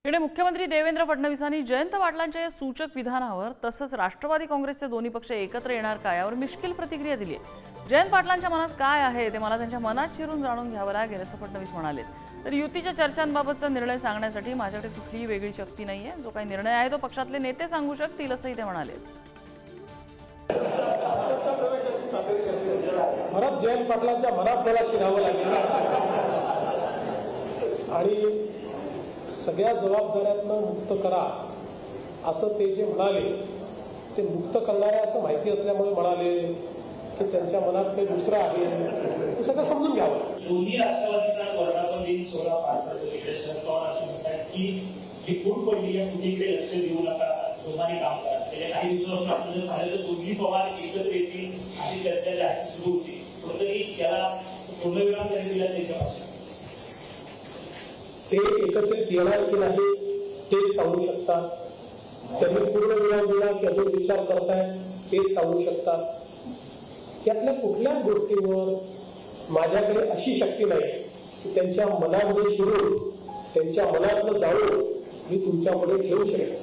इकडे मुख्यमंत्री देवेंद्र फडणवीसांनी जयंत पाटलांच्या या सूचक विधानावर तसंच राष्ट्रवादी काँग्रेसचे दोन्ही पक्ष एकत्र येणार का यावर मिश्किल प्रतिक्रिया दिली आहे। जयंत पाटलांच्या मनात काय आहे ते मला त्यांच्या मनात शिरून जाणून घ्यावं लागेल असं फडणवीस म्हणाले। तर युतीच्या चर्चांबाबतचा निर्णय सांगण्यासाठी माझ्याकडे कुठलीही वेगळी शक्ती नाहीये, जो काही निर्णय आहे तो पक्षातले नेते सांगू शकतील असंही ते म्हणाले। मला जयंत पाटलांच्या मनात मला शिरावं लागेल आणि सगळ्या जबाबदाऱ्यांना मुक्त करा असं ते जे म्हणाले ते मुक्त करणारे असं माहिती असल्यामुळे म्हणाले की त्यांच्या मनात काही दुसरं आहे हे सगळं समजून घ्यावं। दोन्ही राष्ट्रवादीचा वर्धापन दिन सोहळा पार पडतो तिकडे शरद पवार असं म्हणतात की ही फूट पडली आहे, कुठेकडे लक्ष देऊ नका, जोमाने काम करा। त्याच्या काही दिवसापासून आपलं झालं तर दोन्ही पवार एकत्र येतील अशी चर्चा जी आहे सुरू होती, कुठेतरी त्याला पूर्णविराम त्यांनी दिला त्यांच्या पक्षात। ते एकत्रित येणार की नाही तेच सांगू शकतात, त्यांनी पूर्णविराम दिला की अजून विचार करतायत तेच सांगू शकतात। यातल्या कुठल्याच गोष्टीवर माझ्याकडे अशी शक्ती नाही की त्यांच्या मनामध्ये शिरून त्यांच्या मनातलं जाणून मी तुमच्यापुढे ठेवू शकेन।